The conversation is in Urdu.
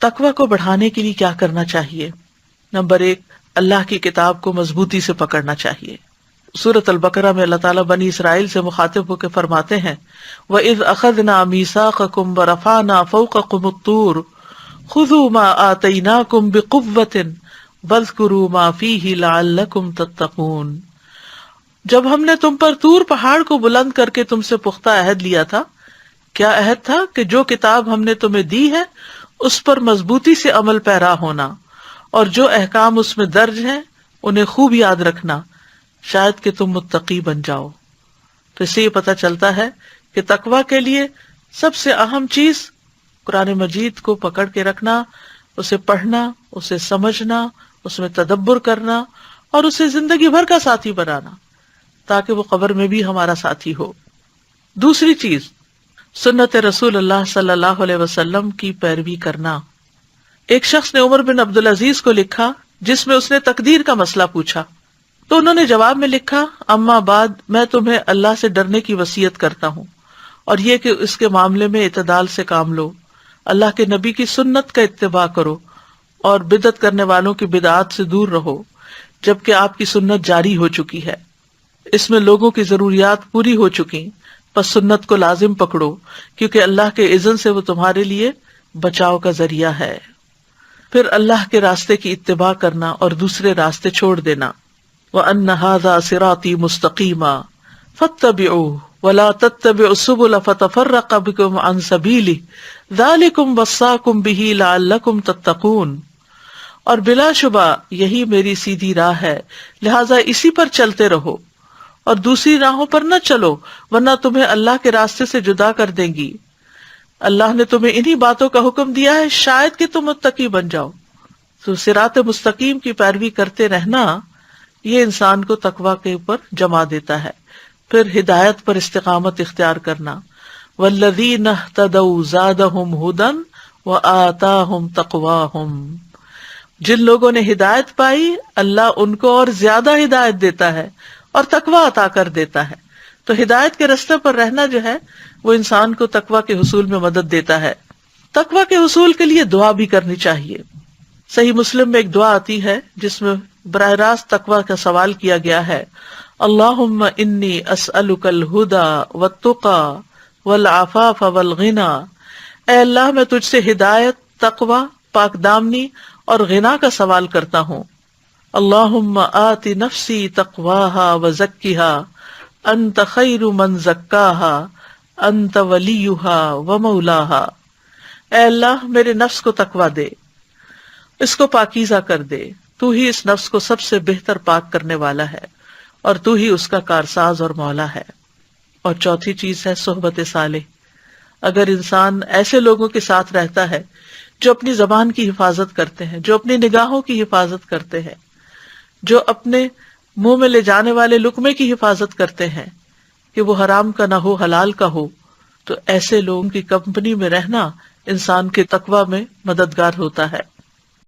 تقوی کو بڑھانے کے لیے کیا کرنا چاہیے؟ نمبر 1، اللہ کی کتاب کو مضبوطی سے پکڑنا چاہیے۔ سورۃ البقرہ میں اللہ تعالیٰ بنی اسرائیل سے مخاطب ہو کے فرماتے ہیں وَإِذْ أَخَذْنَا مِيثَاقَكُمْ وَرَفَعْنَا فَوْقَكُمُ الطُّورَ خُذُوا مَا آتَيْنَاكُمْ بِقُوَّةٍ وَاذْكُرُوا مَا فِيهِ لَعَلَّكُمْ تَتَّقُونَ۔ جب ہم نے تم پر طور پہاڑ کو بلند کر کے تم سے پختہ عہد لیا تھا، کیا عہد تھا؟ کہ جو کتاب ہم نے تمہیں دی ہے اس پر مضبوطی سے عمل پیرا ہونا، اور جو احکام اس میں درج ہیں انہیں خوب یاد رکھنا، شاید کہ تم متقی بن جاؤ۔ تو اس سے یہ پتہ چلتا ہے کہ تقویٰ کے لیے سب سے اہم چیز قرآن مجید کو پکڑ کے رکھنا، اسے پڑھنا، اسے سمجھنا، اس میں تدبر کرنا، اور اسے زندگی بھر کا ساتھی بنانا تاکہ وہ قبر میں بھی ہمارا ساتھی ہو۔ دوسری چیز، سنت رسول اللہ صلی اللہ علیہ وسلم کی پیروی کرنا۔ ایک شخص نے عمر بن عبدالعزیز کو لکھا جس میں اس نے تقدیر کا مسئلہ پوچھا، تو انہوں نے جواب میں لکھا اما بعد، میں تمہیں اللہ سے ڈرنے کی وصیت کرتا ہوں، اور یہ کہ اس کے معاملے میں اعتدال سے کام لو، اللہ کے نبی کی سنت کا اتباع کرو، اور بدعت کرنے والوں کی بدعات سے دور رہو، جبکہ آپ کی سنت جاری ہو چکی ہے، اس میں لوگوں کی ضروریات پوری ہو چکی، پس سنت کو لازم پکڑو، کیونکہ اللہ کے اذن سے وہ تمہارے لیے بچاؤ کا ذریعہ ہے۔ پھر اللہ کے راستے کی اتباع کرنا اور دوسرے راستے چھوڑ دینا۔ وَأَنَّ هَذَا صِرَاطِي مُسْتَقِيمًا فَاتَّبِعُوهُ وَلَا تَتَّبِعُوا السُّبُلَ فَتَفَرَّقَ بِكُمْ عَنْ سَبِيلِهِ ذَلِكُمْ وَصَّاكُمْ بِهِ لَعَلَّكُمْ تَتَّقُونَ، اور بلا شبہ یہی میری سیدھی راہ ہے، لہذا اسی پر چلتے رہو، اور دوسری راہوں پر نہ چلو ورنہ تمہیں اللہ کے راستے سے جدا کر دیں گی۔ اللہ نے تمہیں انہی باتوں کا حکم دیا ہے شاید کہ تم متقی بن جاؤ۔ تو صراط مستقیم کی پیروی کرتے رہنا یہ انسان کو تقوی کے اوپر جما دیتا ہے۔ پھر ہدایت پر استقامت اختیار کرنا، والذین اہتدوا زادہم ھدی وآتاہم تقواہم، جن لوگوں نے ہدایت پائی اللہ ان کو اور زیادہ ہدایت دیتا ہے اور تقوی عطا کر دیتا ہے۔ تو ہدایت کے راستے پر رہنا جو ہے وہ انسان کو تقوی کے حصول میں مدد دیتا ہے۔ تقوی کے حصول کے لیے دعا بھی کرنی چاہیے۔ صحیح مسلم میں ایک دعا آتی ہے جس میں براہ راست تقوی کا سوال کیا گیا ہے، اللہم انی اسألک الہدی والتقی والعفاف والغنی، اے اللہ میں تجھ سے ہدایت، تقوی، پاک دامنی اور غنا کا سوال کرتا ہوں۔ اللہم آت نفسی تقواہا وزکیہا انت خیر من زکاہا انت ولیہا ومولاہا، اے اللہ میرے نفس کو تقوی دے، اس کو پاکیزہ کر دے، تو ہی اس نفس کو سب سے بہتر پاک کرنے والا ہے اور تو ہی اس کا کارساز اور مولا ہے۔ اور چوتھی چیز ہے صحبت صالح۔ اگر انسان ایسے لوگوں کے ساتھ رہتا ہے جو اپنی زبان کی حفاظت کرتے ہیں، جو اپنی نگاہوں کی حفاظت کرتے ہیں، جو اپنے منہ میں لے جانے والے لقمے کی حفاظت کرتے ہیں کہ وہ حرام کا نہ ہو حلال کا ہو، تو ایسے لوگوں کی کمپنی میں رہنا انسان کے تقوی میں مددگار ہوتا ہے۔